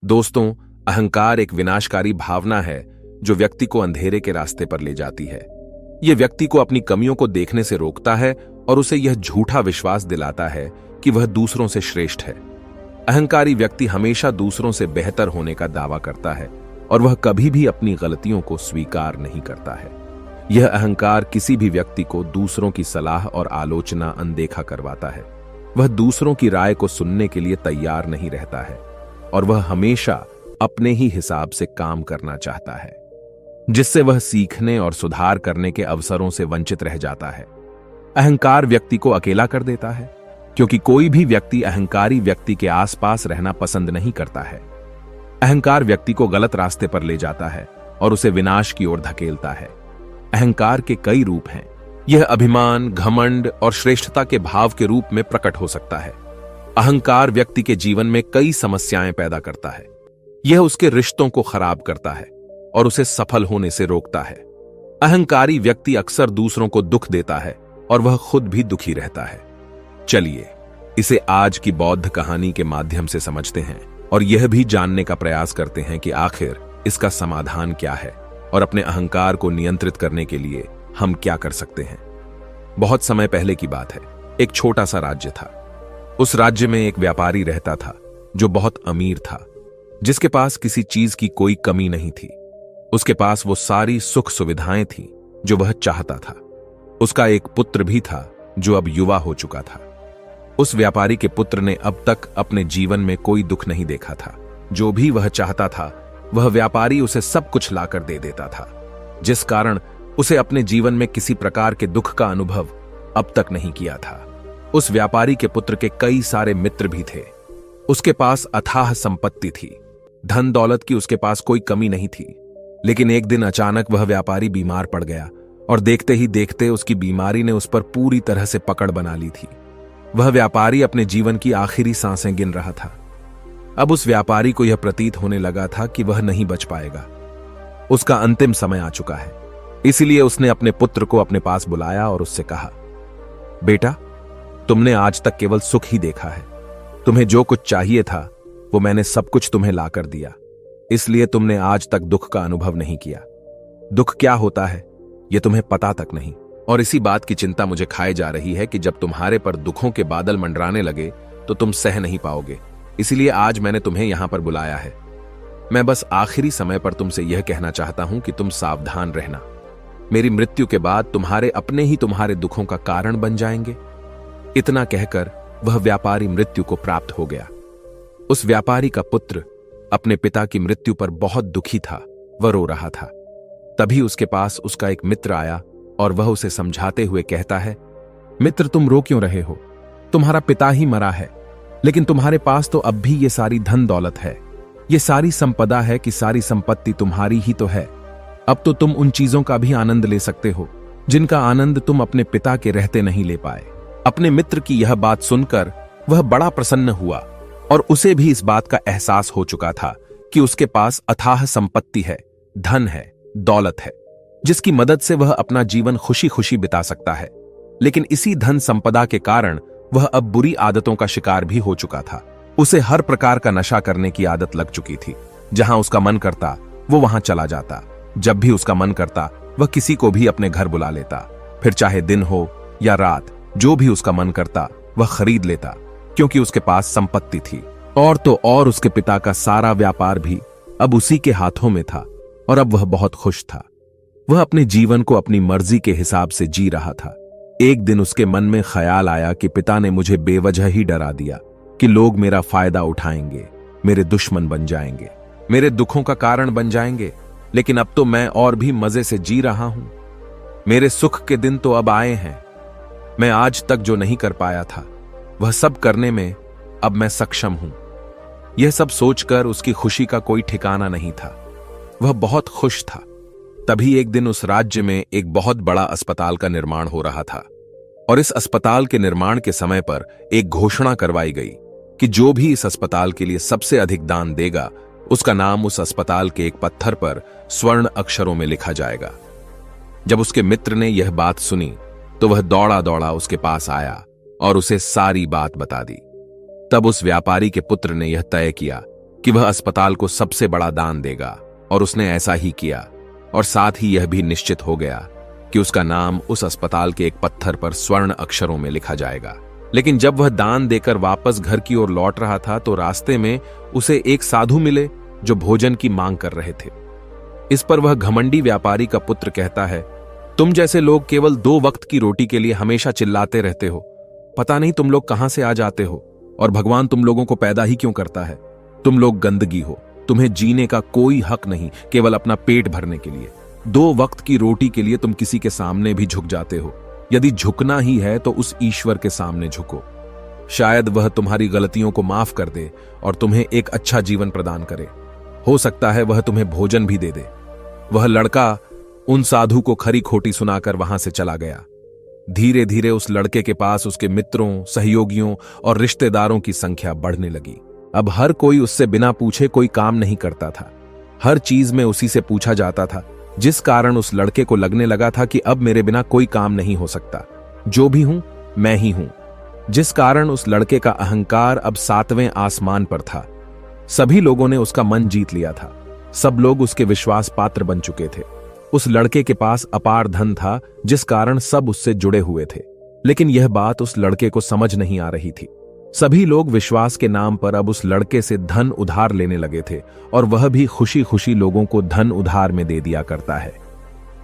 दोस्तों, अहंकार एक विनाशकारी भावना है जो व्यक्ति को अंधेरे के रास्ते पर ले जाती है। यह व्यक्ति को अपनी कमियों को देखने से रोकता है और उसे यह झूठा विश्वास दिलाता है कि वह दूसरों से श्रेष्ठ है। अहंकारी व्यक्ति हमेशा दूसरों से बेहतर होने का दावा करता है और वह कभी भी अपनी गलतियों को स्वीकार नहीं करता है। यह अहंकार किसी भी व्यक्ति को दूसरों की सलाह और आलोचना अनदेखा करवाता है। वह दूसरों की राय को सुनने के लिए तैयार नहीं रहता है और वह हमेशा अपने ही हिसाब से काम करना चाहता है, जिससे वह सीखने और सुधार करने के अवसरों से वंचित रह जाता है। अहंकार व्यक्ति को अकेला कर देता है, क्योंकि कोई भी व्यक्ति अहंकारी व्यक्ति के आसपास रहना पसंद नहीं करता है। अहंकार व्यक्ति को गलत रास्ते पर ले जाता है और उसे विनाश की ओर धकेलता है। अहंकार के कई रूप हैं। यह अभिमान, घमंड और श्रेष्ठता के भाव के रूप में प्रकट हो सकता है। अहंकार व्यक्ति के जीवन में कई समस्याएं पैदा करता है। यह उसके रिश्तों को खराब करता है और उसे सफल होने से रोकता है। अहंकारी व्यक्ति अक्सर दूसरों को दुख देता है और वह खुद भी दुखी रहता है। चलिए इसे आज की बौद्ध कहानी के माध्यम से समझते हैं और यह भी जानने का प्रयास करते हैं कि आखिर इसका समाधान क्या है और अपने अहंकार को नियंत्रित करने के लिए हम क्या कर सकते हैं। बहुत समय पहले की बात है। एक छोटा सा राज्य था। उस राज्य में एक व्यापारी रहता था जो बहुत अमीर था, जिसके पास किसी चीज की कोई कमी नहीं थी। उसके पास वो सारी सुख सुविधाएं थीं जो वह चाहता था। उसका एक पुत्र भी था जो अब युवा हो चुका था। उस व्यापारी के पुत्र ने अब तक अपने जीवन में कोई दुख नहीं देखा था। जो भी वह चाहता था वह व्यापारी उसे सब कुछ लाकर दे देता था, जिस कारण उसे अपने जीवन में किसी प्रकार के दुख का अनुभव अब तक नहीं किया था। उस व्यापारी के पुत्र के कई सारे मित्र भी थे। उसके पास अथाह संपत्ति थी। धन दौलत की उसके पास कोई कमी नहीं थी। लेकिन एक दिन अचानक वह व्यापारी बीमार पड़ गया और देखते ही देखते उसकी बीमारी ने उस पर पूरी तरह से पकड़ बना ली थी। वह व्यापारी अपने जीवन की आखिरी सांसें गिन रहा था। अब उस व्यापारी को यह प्रतीत होने लगा था कि वह नहीं बच पाएगा। उसका अंतिम समय आ चुका है। इसलिए उसने अपने पुत्र को अपने पास बुलाया और उससे कहा, बेटा, तुमने आज तक केवल सुख ही देखा है। तुम्हें जो कुछ चाहिए था वो मैंने सब कुछ तुम्हें लाकर दिया, इसलिए तुमने आज तक दुख का अनुभव नहीं किया। दुख क्या होता है यह तुम्हें पता तक नहीं, और इसी बात की चिंता मुझे खाए जा रही है कि जब तुम्हारे पर दुखों के बादल मंडराने लगे तो तुम सह नहीं पाओगे। इसलिए आज मैंने तुम्हें यहां पर बुलाया है। मैं बस आखिरी समय पर तुमसे यह कहना चाहता हूं कि तुम सावधान रहना। मेरी मृत्यु के बाद तुम्हारे अपने ही तुम्हारे दुखों का कारण बन जाएंगे। इतना कहकर वह व्यापारी मृत्यु को प्राप्त हो गया। उस व्यापारी का पुत्र अपने पिता की मृत्यु पर बहुत दुखी था। वह रो रहा था। तभी उसके पास उसका एक मित्र आया और वह उसे समझाते हुए कहता है, मित्र, तुम रो क्यों रहे हो? तुम्हारा पिता ही मरा है, लेकिन तुम्हारे पास तो अब भी ये सारी धन दौलत है। ये सारी संपदा है कि सारी संपत्ति तुम्हारी ही तो है। अब तो तुम उन चीजों का भी आनंद ले सकते हो जिनका आनंद तुम अपने पिता के रहते नहीं ले पाए। अपने मित्र की यह बात सुनकर वह बड़ा प्रसन्न हुआ और उसे भी इस बात का एहसास हो चुका था कि उसके पास अथाह संपत्ति है, धन है, दौलत है, जिसकी मदद से वह अपना जीवन खुशी खुशी बिता सकता है। लेकिन इसी धन संपदा के कारण वह अब बुरी आदतों का शिकार भी हो चुका था। उसे हर प्रकार का नशा करने की आदत लग चुकी थी। जहां उसका मन करता वो वहां चला जाता। जब भी उसका मन करता वह किसी को भी अपने घर बुला लेता। फिर चाहे दिन हो या रात, जो भी उसका मन करता वह खरीद लेता, क्योंकि उसके पास संपत्ति थी। और तो और उसके पिता का सारा व्यापार भी अब उसी के हाथों में था और अब वह बहुत खुश था। वह अपने जीवन को अपनी मर्जी के हिसाब से जी रहा था। एक दिन उसके मन में ख्याल आया कि पिता ने मुझे बेवजह ही डरा दिया कि लोग मेरा फायदा उठाएंगे, मेरे दुश्मन बन जाएंगे, मेरे दुखों का कारण बन जाएंगे। लेकिन अब तो मैं और भी मजे से जी रहा हूं। मेरे सुख के दिन तो अब आए हैं। मैं आज तक जो नहीं कर पाया था वह सब करने में अब मैं सक्षम हूं। यह सब सोचकर उसकी खुशी का कोई ठिकाना नहीं था। वह बहुत खुश था। तभी एक दिन उस राज्य में एक बहुत बड़ा अस्पताल का निर्माण हो रहा था और इस अस्पताल के निर्माण के समय पर एक घोषणा करवाई गई कि जो भी इस अस्पताल के लिए सबसे अधिक दान देगा उसका नाम उस अस्पताल के एक पत्थर पर स्वर्ण अक्षरों में लिखा जाएगा। जब उसके मित्र ने यह बात सुनी तो वह दौड़ा दौड़ा उसके पास आया और उसे सारी बात बता दी। तब उस व्यापारी के पुत्र ने यह तय किया कि वह अस्पताल को सबसे बड़ा दान देगा, और उसने ऐसा ही किया। और साथ ही यह भी निश्चित हो गया कि उसका नाम उस अस्पताल के एक पत्थर पर स्वर्ण अक्षरों में लिखा जाएगा। लेकिन जब वह दान देकर वापस घर की ओर लौट रहा था तो रास्ते में उसे एक साधु मिले जो भोजन की मांग कर रहे थे। इस पर वह घमंडी व्यापारी का पुत्र कहता है, तुम जैसे लोग केवल 2 वक्त की रोटी के लिए हमेशा चिल्लाते रहते हो। पता नहीं तुम लोग कहां से आ जाते हो, और भगवान तुम लोगों को पैदा ही क्यों करता है। तुम लोग गंदगी हो, तुम्हें जीने का कोई हक नहीं, केवल अपना पेट भरने के लिए। 2 वक्त की रोटी के लिए तुम किसी के सामने भी झुक जाते हो। यदि झुकना ही है तो उस ईश्वर के सामने झुको। शायद वह तुम्हारी गलतियों को माफ कर दे और तुम्हें एक अच्छा जीवन प्रदान करे। हो सकता है वह तुम्हें भोजन भी दे दे। वह लड़का उन साधु को खरी खोटी सुनाकर वहां से चला गया। धीरे धीरे उस लड़के के पास उसके मित्रों, सहयोगियों और रिश्तेदारों की संख्या बढ़ने लगी। अब हर कोई उससे बिना पूछे कोई काम नहीं करता था। हर चीज में उसी से पूछा जाता था, जिस कारण उस लड़के को लगने लगा था कि अब मेरे बिना कोई काम नहीं हो सकता। जो भी हूं मैं ही हूं। जिस कारण उस लड़के का अहंकार अब 7वें आसमान पर था। सभी लोगों ने उसका मन जीत लिया था। सब लोग उसके विश्वास पात्र बन चुके थे। उस लड़के के पास अपार धन था, जिस कारण सब उससे जुड़े हुए थे। लेकिन यह बात उस लड़के को समझ नहीं आ रही थी। सभी लोग विश्वास के नाम पर अब उस लड़के से धन उधार लेने लगे थे, और वह भी खुशी खुशी लोगों को धन उधार में दे दिया करता है।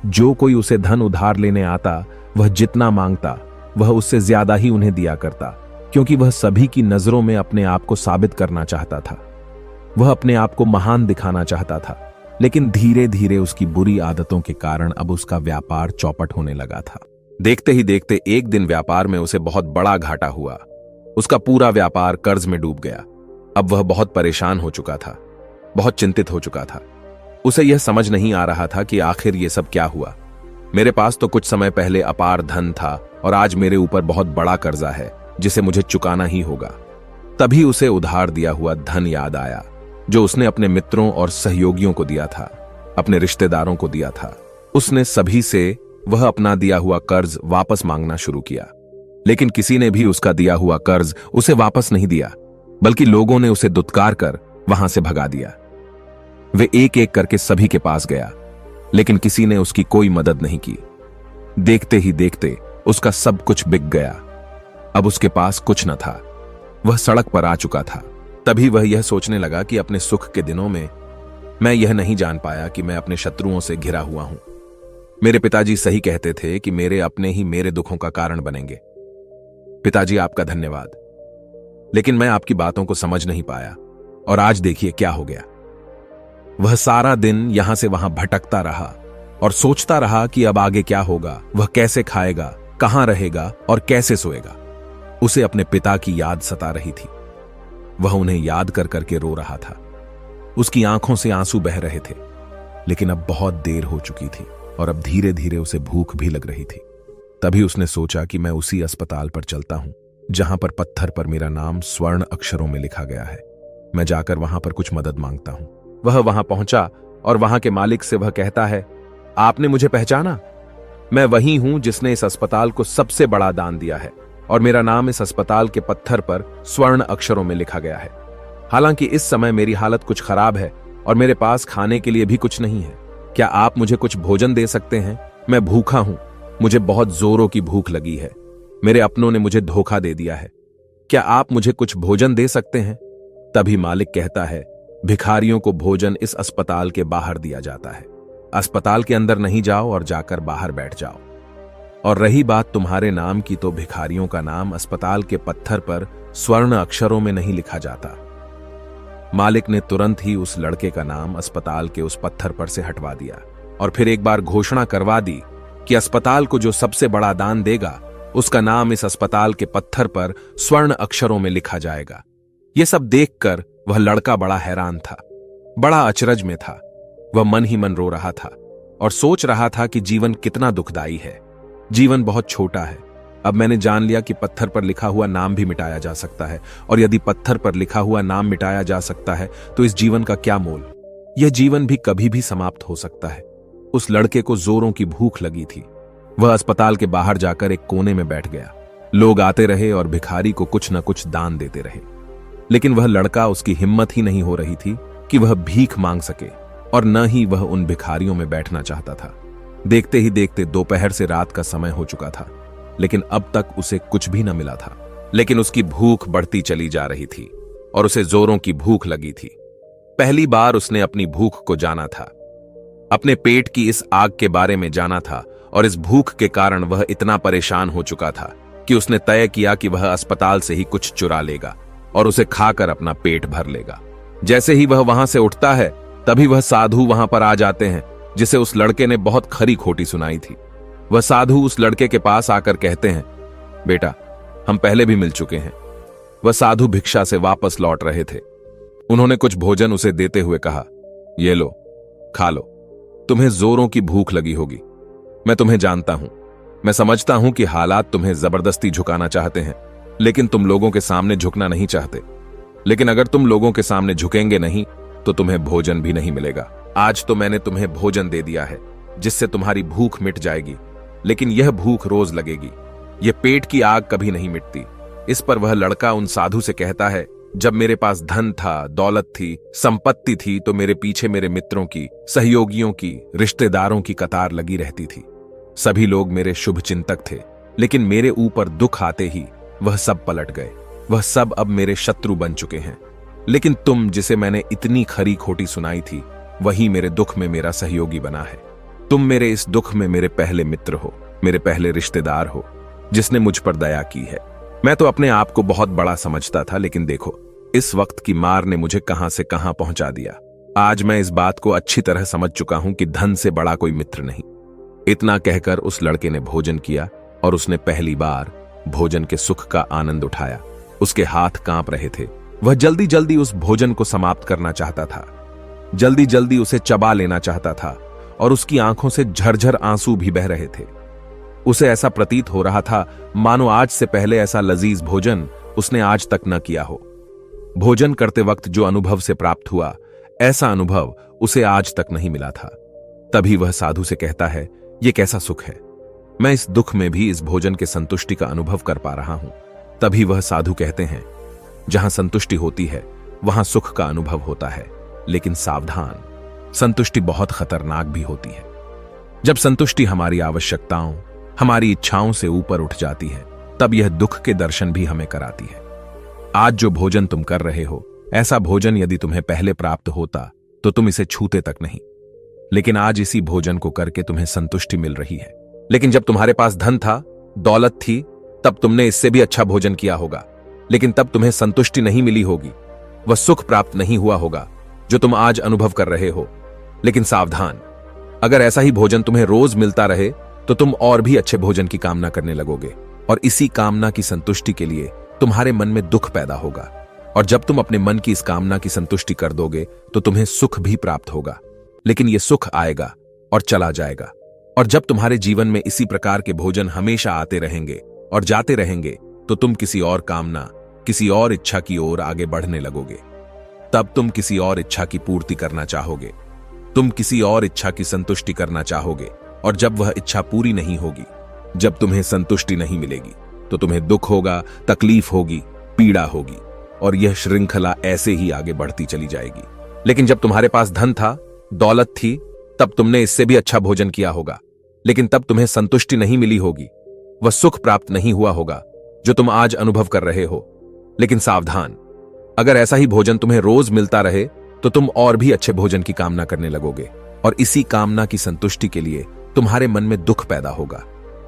जो कोई उसे धन उधार लेने आता, वह जितना मांगता वह उससे ज्यादा ही उन्हें दिया करता, क्योंकि वह सभी की नजरों में अपने आप को साबित करना चाहता था। वह अपने आप को महान दिखाना चाहता था। लेकिन धीरे धीरे उसकी बुरी आदतों के कारण अब उसका व्यापार चौपट होने लगा था। देखते ही देखते एक दिन व्यापार में उसे बहुत बड़ा घाटा हुआ। उसका पूरा व्यापार कर्ज में डूब गया। अब वह बहुत परेशान हो चुका था, बहुत चिंतित हो चुका था। उसे यह समझ नहीं आ रहा था कि आखिर ये सब क्या हुआ। मेरे पास तो कुछ समय पहले अपार धन था, और आज मेरे ऊपर बहुत बड़ा कर्जा है जिसे मुझे चुकाना ही होगा। तभी उसे उधार दिया हुआ धन याद आया, जो उसने अपने मित्रों और सहयोगियों को दिया था, अपने रिश्तेदारों को दिया था। उसने सभी से वह अपना दिया हुआ कर्ज वापस मांगना शुरू किया। लेकिन किसी ने भी उसका दिया हुआ कर्ज उसे वापस नहीं दिया, बल्कि लोगों ने उसे दुत्कार कर वहां से भगा दिया। वे एक एक करके सभी के पास गया, लेकिन किसी ने उसकी कोई मदद नहीं की। देखते ही देखते उसका सब कुछ बिक गया। अब उसके पास कुछ न था। वह सड़क पर आ चुका था। तभी वह यह सोचने लगा कि अपने सुख के दिनों में मैं यह नहीं जान पाया कि मैं अपने शत्रुओं से घिरा हुआ हूं। मेरे पिताजी सही कहते थे कि मेरे अपने ही मेरे दुखों का कारण बनेंगे। पिताजी, आपका धन्यवाद। लेकिन मैं आपकी बातों को समझ नहीं पाया, और आज देखिए क्या हो गया। वह सारा दिन यहां से वहां भटकता रहा और सोचता रहा कि अब आगे क्या होगा, वह कैसे खाएगा, कहां रहेगा और कैसे सोएगा। उसे अपने पिता की याद सता रही थी। वह उन्हें याद कर करके रो रहा था। उसकी आंखों से आंसू बह रहे थे। लेकिन अब बहुत देर हो चुकी थी, और अब धीरे धीरे उसे भूख भी लग रही थी। तभी उसने सोचा कि मैं उसी अस्पताल पर चलता हूं जहां पर पत्थर पर मेरा नाम स्वर्ण अक्षरों में लिखा गया है। मैं जाकर वहां पर कुछ मदद मांगता हूं। वह वहां पहुंचा और वहां के मालिक से वह कहता है, आपने मुझे पहचाना? मैं वही हूं जिसने इस अस्पताल को सबसे बड़ा दान दिया है, और मेरा नाम इस अस्पताल के पत्थर पर स्वर्ण अक्षरों में लिखा गया है। हालांकि इस समय मेरी हालत कुछ खराब है और मेरे पास खाने के लिए भी कुछ नहीं है। क्या आप मुझे कुछ भोजन दे सकते हैं? मैं भूखा हूं। मुझे बहुत जोरों की भूख लगी है। मेरे अपनों ने मुझे धोखा दे दिया है। क्या आप मुझे कुछ भोजन दे सकते हैं? तभी मालिक कहता है, भिखारियों को भोजन इस अस्पताल के बाहर दिया जाता है। अस्पताल के अंदर नहीं जाओ और जाकर बाहर बैठ जाओ। और रही बात तुम्हारे नाम की, तो भिखारियों का नाम अस्पताल के पत्थर पर स्वर्ण अक्षरों में नहीं लिखा जाता। मालिक ने तुरंत ही उस लड़के का नाम अस्पताल के उस पत्थर पर से हटवा दिया, और फिर एक बार घोषणा करवा दी कि अस्पताल को जो सबसे बड़ा दान देगा, उसका नाम इस अस्पताल के पत्थर पर स्वर्ण अक्षरों में लिखा जाएगा। यह सब देखकर वह लड़का बड़ा हैरान था, बड़ा अचरज में था। वह मन ही मन रो रहा था और सोच रहा था कि जीवन कितना दुखदाई है। जीवन बहुत छोटा है। अब मैंने जान लिया कि पत्थर पर लिखा हुआ नाम भी मिटाया जा सकता है, और यदि पत्थर पर लिखा हुआ नाम मिटाया जा सकता है तो इस जीवन का क्या मोल। यह जीवन भी कभी भी समाप्त हो सकता है। उस लड़के को जोरों की भूख लगी थी। वह अस्पताल के बाहर जाकर एक कोने में बैठ गया। लोग आते रहे और भिखारी को कुछ न कुछ दान देते रहे। लेकिन वह लड़का, उसकी हिम्मत ही नहीं हो रही थी कि वह भीख मांग सके, और न ही वह उन भिखारियों में बैठना चाहता था। देखते ही देखते दोपहर से रात का समय हो चुका था, लेकिन अब तक उसे कुछ भी न मिला था। लेकिन उसकी भूख बढ़ती चली जा रही थी और उसे जोरों की भूख लगी थी। पहली बार उसने अपनी भूख को जाना था, अपने पेट की इस आग के बारे में जाना था, और इस भूख के कारण वह इतना परेशान हो चुका था कि उसने तय किया कि वह अस्पताल से ही कुछ चुरा लेगा और उसे खाकर अपना पेट भर लेगा। जैसे ही वह वहां से उठता है, तभी वह साधु वहां पर आ जाते हैं, जिसे उस लड़के ने बहुत खरी खोटी सुनाई थी। वह साधु उस लड़के के पास आकर कहते हैं, बेटा, हम पहले भी मिल चुके हैं। वह साधु भिक्षा से वापस लौट रहे थे। उन्होंने कुछ भोजन उसे देते हुए कहा, ये लो, खा लो, तुम्हें जोरों की भूख लगी होगी। मैं तुम्हें जानता हूं, मैं समझता हूं कि हालात तुम्हें जबरदस्ती झुकाना चाहते हैं, लेकिन तुम लोगों के सामने झुकना नहीं चाहते। लेकिन अगर तुम लोगों के सामने झुकेंगे नहीं तो तुम्हें भोजन भी नहीं मिलेगा। आज तो मैंने तुम्हें भोजन दे दिया है, जिससे तुम्हारी भूख मिट जाएगी, लेकिन यह भूख रोज लगेगी। यह पेट की आग कभी नहीं मिटती। इस पर वह लड़का उन साधु से कहता है, जब मेरे पास धन था, दौलत थी, संपत्ति थी, तो मेरे पीछे मेरे मित्रों की, सहयोगियों की, रिश्तेदारों की कतार लगी रहती थी। सभी लोग मेरे शुभ चिंतक थे, लेकिन मेरे ऊपर दुख आते ही वह सब पलट गए। वह सब अब मेरे शत्रु बन चुके हैं। लेकिन तुम, जिसे मैंने इतनी खरी खोटी सुनाई थी, वही मेरे दुख में मेरा सहयोगी बना है। तुम मेरे इस दुख में मेरे पहले मित्र हो, मेरे पहले रिश्तेदार हो, जिसने मुझ पर दया की है। मैं तो अपने आप को बहुत बड़ा समझता था, लेकिन देखो, इस वक्त की मार ने मुझे कहां से कहां पहुंचा दिया। आज मैं इस बात को अच्छी तरह समझ चुका हूं कि धन से बड़ा कोई मित्र नहीं। इतना कहकर उस लड़के ने भोजन किया, और उसने पहली बार भोजन के सुख का आनंद उठाया। उसके हाथ कांप रहे थे। वह जल्दी जल्दी उस भोजन को समाप्त करना चाहता था, जल्दी जल्दी उसे चबा लेना चाहता था, और उसकी आंखों से झरझर आंसू भी बह रहे थे। उसे ऐसा प्रतीत हो रहा था मानो आज से पहले ऐसा लजीज भोजन उसने आज तक न किया हो। भोजन करते वक्त जो अनुभव से प्राप्त हुआ, ऐसा अनुभव उसे आज तक नहीं मिला था। तभी वह साधु से कहता है, यह कैसा सुख है, मैं इस दुख में भी इस भोजन के संतुष्टि का अनुभव कर पा रहा हूं। तभी वह साधु कहते हैं, जहां संतुष्टि होती है वहां सुख का अनुभव होता है, लेकिन सावधान, संतुष्टि बहुत खतरनाक भी होती है। जब संतुष्टि हमारी आवश्यकताओं, हमारी इच्छाओं से ऊपर उठ जाती है, तब यह दुख के दर्शन भी हमें कराती है। आज जो भोजन तुम कर रहे हो, ऐसा भोजन यदि तुम्हें पहले प्राप्त होता तो तुम इसे छूते तक नहीं। लेकिन आज इसी भोजन को करके तुम्हें संतुष्टि मिल रही है। लेकिन जब तुम्हारे पास धन था, दौलत थी, तब तुमने इससे भी अच्छा भोजन किया होगा, लेकिन तब तुम्हें संतुष्टि नहीं मिली होगी, वह सुख प्राप्त नहीं हुआ होगा जो तुम आज अनुभव कर रहे हो। लेकिन सावधान, अगर ऐसा ही भोजन तुम्हें रोज मिलता रहे तो तुम और भी अच्छे भोजन की कामना करने लगोगे, और इसी कामना की संतुष्टि के लिए तुम्हारे मन में दुख पैदा होगा। और जब तुम अपने मन की इस कामना की संतुष्टि कर दोगे तो तुम्हें सुख भी प्राप्त होगा, लेकिन यह सुख आएगा और चला जाएगा। और जब तुम्हारे जीवन में इसी प्रकार के भोजन हमेशा आते रहेंगे और जाते रहेंगे, तो तुम किसी और कामना, किसी और इच्छा की ओर आगे बढ़ने लगोगे। तब तुम किसी और इच्छा की पूर्ति करना चाहोगे, तुम किसी और इच्छा की संतुष्टि करना चाहोगे, और जब वह इच्छा पूरी नहीं होगी, जब तुम्हें संतुष्टि नहीं मिलेगी, तो तुम्हें दुख होगा, तकलीफ होगी, पीड़ा होगी, और यह श्रृंखला ऐसे ही आगे बढ़ती चली जाएगी। लेकिन जब तुम्हारे पास धन था, दौलत थी, तब तुमने इससे भी अच्छा भोजन किया होगा, लेकिन तब तुम्हें संतुष्टि नहीं मिली होगी, वह सुख प्राप्त नहीं हुआ होगा जो तुम आज अनुभव कर रहे हो। लेकिन सावधान, अगर ऐसा ही भोजन तुम्हें रोज मिलता रहे तो तुम और भी अच्छे भोजन की कामना करने लगोगे, और इसी कामना की संतुष्टि के लिए तुम्हारे मन में दुख पैदा होगा।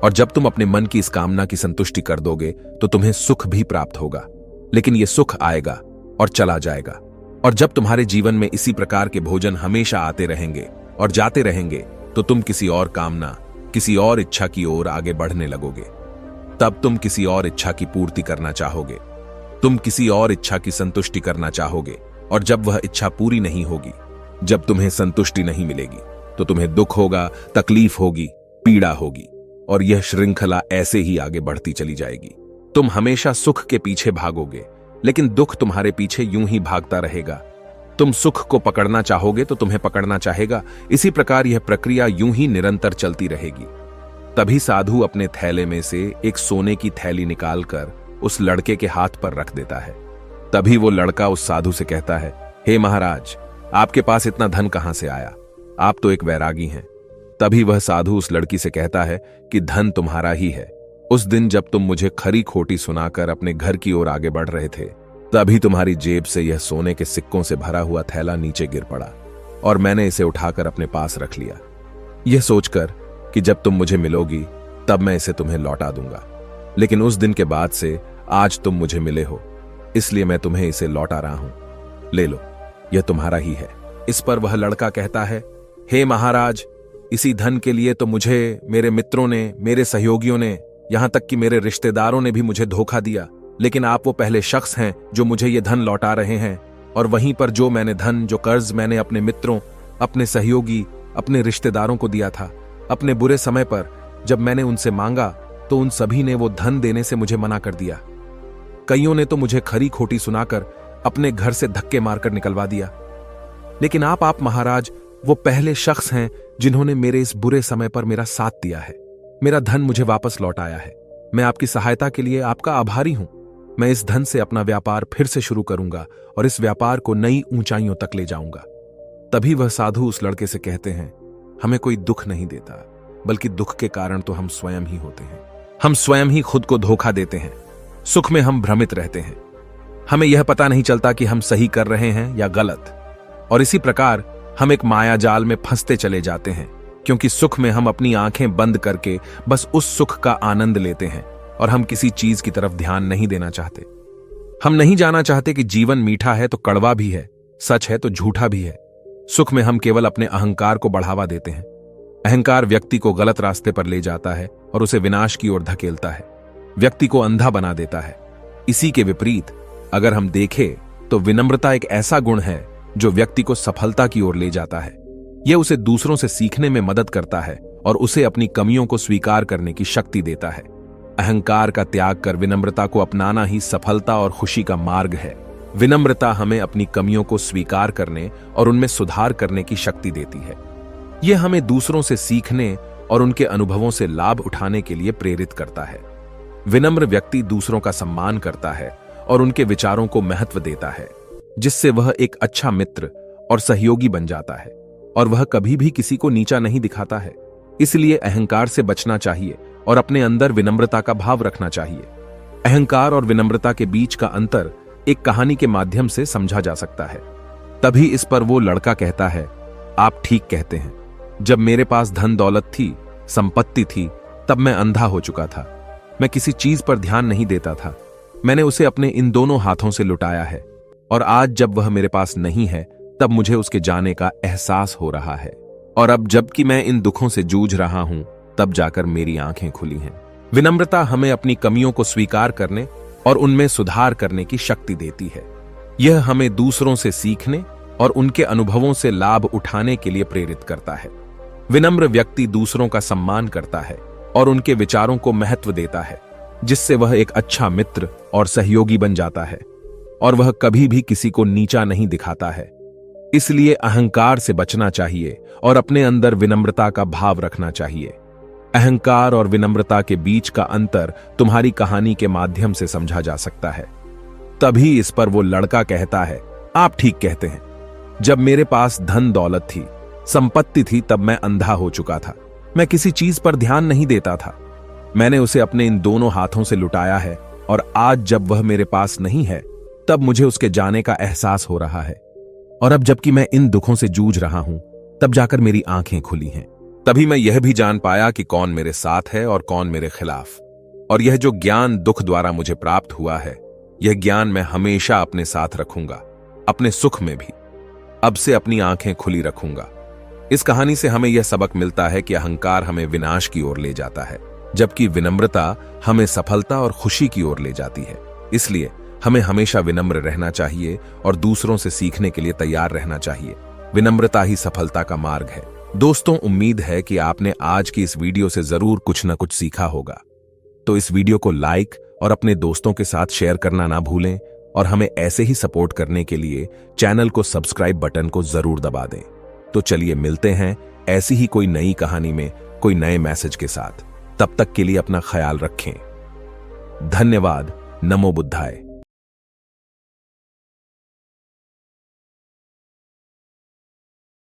और जब तुम अपने मन की इस कामना की संतुष्टि कर दोगे तो तुम्हें सुख भी प्राप्त होगा, लेकिन यह सुख आएगा और चला जाएगा। और जब तुम्हारे जीवन में इसी प्रकार के भोजन हमेशा आते रहेंगे और जाते रहेंगे, तो तुम किसी और कामना, किसी और इच्छा की ओर आगे बढ़ने लगोगे। तब तुम किसी और इच्छा की पूर्ति करना चाहोगे, तुम किसी और इच्छा की संतुष्टि करना चाहोगे, और जब वह इच्छा पूरी नहीं होगी, जब तुम्हें संतुष्टि नहीं मिलेगी, तो तुम्हें दुख होगा, तकलीफ होगी, पीड़ा होगी, और यह श्रृंखला ऐसे ही आगे बढ़ती चली जाएगी। तुम हमेशा सुख के पीछे भागोगे, लेकिन दुख तुम्हारे पीछे यूं ही भागता रहेगा। तुम सुख को पकड़ना चाहोगे तो तुम्हें पकड़ना चाहेगा। इसी प्रकार यह प्रक्रिया यूं ही निरंतर चलती रहेगी। तभी साधु अपने थैले में से एक सोने की थैली निकालकर उस लड़के के हाथ पर रख देता है। तभी वो लड़का उस साधु से कहता है, हे महाराज, आपके पास इतना धन कहां से आया? आप तो एक वैरागी हैं। तभी वह साधु उस लड़की से कहता है कि धन तुम्हारा ही है। उस दिन जब तुम मुझे खरी खोटी सुनाकर अपने घर की ओर आगे बढ़ रहे थे, तभी तुम्हारी जेब से यह सोने के सिक्कों से भरा हुआ थैला नीचे गिर पड़ा और मैंने इसे उठाकर अपने पास रख लिया, यह सोचकर कि जब तुम मुझे मिलोगी तब मैं इसे तुम्हें लौटा दूंगा। लेकिन उस दिन के बाद से आज तुम मुझे मिले हो, इसलिए मैं तुम्हें इसे लौटा रहा हूं। ले लो, यह तुम्हारा ही है। इस पर वह लड़का कहता है, हे महाराज, इसी धन के लिए तो मुझे मेरे मित्रों ने, मेरे सहयोगियों ने, यहां तक कि मेरे रिश्तेदारों ने भी मुझे धोखा दिया। लेकिन आप वो पहले शख्स हैं जो मुझे ये धन लौटा रहे हैं। और वहीं पर जो मैंने धन, जो कर्ज मैंने अपने मित्रों, अपने सहयोगी, अपने रिश्तेदारों को दिया था, अपने बुरे समय पर जब मैंने उनसे मांगा तो उन सभी ने वो धन देने से मुझे मना कर दिया। कईयों ने तो मुझे खरी खोटी सुनाकर अपने घर से धक्के मारकर निकलवा दिया। लेकिन आप महाराज वो पहले शख्स हैं जिन्होंने मेरे इस बुरे समय पर मेरा साथ दिया है। मेरा धन मुझे वापस लौटाया है। मैं आपकी सहायता के लिए आपका आभारी हूं। मैं इस धन से अपना व्यापार फिर से शुरू करूंगा और इस व्यापार को नई ऊंचाइयों तक ले जाऊंगा। तभी वह साधु उस लड़के से कहते हैं, हमें कोई दुख नहीं देता, बल्कि दुख के कारण तो हम स्वयं ही होते हैं। हम स्वयं ही खुद को धोखा देते हैं। सुख में हम भ्रमित रहते हैं। हमें यह पता नहीं चलता कि हम सही कर रहे हैं या गलत। और इसी प्रकार हम एक माया जाल में फंसते चले जाते हैं, क्योंकि सुख में हम अपनी आंखें बंद करके बस उस सुख का आनंद लेते हैं और हम किसी चीज की तरफ ध्यान नहीं देना चाहते। हम नहीं जाना चाहते कि जीवन मीठा है तो कड़वा भी है, सच है तो झूठा भी है। सुख में हम केवल अपने अहंकार को बढ़ावा देते हैं। अहंकार व्यक्ति को गलत रास्ते पर ले जाता है और उसे विनाश की ओर धकेलता है, व्यक्ति को अंधा बना देता है। इसी के विपरीत अगर हम देखें तो विनम्रता एक ऐसा गुण है जो व्यक्ति को सफलता की ओर ले जाता है। यह उसे दूसरों से सीखने में मदद करता है और उसे अपनी कमियों को स्वीकार करने की शक्ति देता है। अहंकार का त्याग कर विनम्रता को अपनाना ही सफलता और खुशी का मार्ग है। विनम्रता हमें अपनी कमियों को स्वीकार करने और उनमें सुधार करने की शक्ति देती है। यह हमें दूसरों से सीखने और उनके अनुभवों से लाभ उठाने के लिए प्रेरित करता है। विनम्र व्यक्ति दूसरों का सम्मान करता है और उनके विचारों को महत्व देता है, जिससे वह एक अच्छा मित्र और सहयोगी बन जाता है और वह कभी भी किसी को नीचा नहीं दिखाता है। इसलिए अहंकार से बचना चाहिए और अपने अंदर विनम्रता का भाव रखना चाहिए। अहंकार और विनम्रता के बीच का अंतर एक कहानी के माध्यम से समझा जा सकता है। तभी इस पर वो लड़का कहता है, आप ठीक कहते हैं। जब मेरे पास धन दौलत थी, संपत्ति थी, तब मैं अंधा हो चुका था। मैं किसी चीज पर ध्यान नहीं देता था। मैंने उसे अपने इन दोनों हाथों से लुटाया है और आज जब वह मेरे पास नहीं है तब मुझे उसके जाने का एहसास हो रहा है। और अब जबकि मैं इन दुखों से जूझ रहा हूं तब जाकर मेरी आंखें खुली हैं। विनम्रता हमें अपनी कमियों को स्वीकार करने और उनमें सुधार करने की शक्ति देती है। यह हमें दूसरों से सीखने और उनके अनुभवों से लाभ उठाने के लिए प्रेरित करता है। विनम्र व्यक्ति दूसरों का सम्मान करता है और उनके विचारों को महत्व देता है, जिससे वह एक अच्छा मित्र और सहयोगी बन जाता है और वह कभी भी किसी को नीचा नहीं दिखाता है। इसलिए अहंकार से बचना चाहिए और अपने अंदर विनम्रता का भाव रखना चाहिए। अहंकार और विनम्रता के बीच का अंतर तुम्हारी कहानी के माध्यम से समझा जा सकता है। तभी इस पर वो लड़का कहता है, आप ठीक कहते हैं। जब मेरे पास धन दौलत थी, संपत्ति थी, तब मैं अंधा हो चुका था। मैं किसी चीज पर ध्यान नहीं देता था। मैंने उसे अपने इन दोनों हाथों से लुटाया है और आज जब वह मेरे पास नहीं है तब मुझे उसके जाने का एहसास हो रहा है। और अब जबकि मैं इन दुखों से जूझ रहा हूं तब जाकर मेरी आंखें खुली हैं। तभी मैं यह भी जान पाया कि कौन मेरे साथ है और कौन मेरे खिलाफ। और यह जो ज्ञान दुख द्वारा मुझे प्राप्त हुआ है, यह ज्ञान मैं हमेशा अपने साथ रखूंगा, अपने सुख में भी। अब से अपनी आंखें खुली रखूंगा। इस कहानी से हमें यह सबक मिलता है कि अहंकार हमें विनाश की ओर ले जाता है, जबकि विनम्रता हमें सफलता और खुशी की ओर ले जाती है। इसलिए हमें हमेशा विनम्र रहना चाहिए और दूसरों से सीखने के लिए तैयार रहना चाहिए। विनम्रता ही सफलता का मार्ग है। दोस्तों, उम्मीद है कि आपने आज की इस वीडियो से जरूर कुछ न कुछ सीखा होगा। तो इस वीडियो को लाइक और अपने दोस्तों के साथ शेयर करना ना भूलें और हमें ऐसे ही सपोर्ट करने के लिए चैनल को सब्सक्राइब बटन को जरूर दबा दें। तो चलिए मिलते हैं ऐसी ही कोई नई कहानी में कोई नए मैसेज के साथ। तब तक के लिए अपना ख्याल रखें। धन्यवाद। नमो बुद्धाय।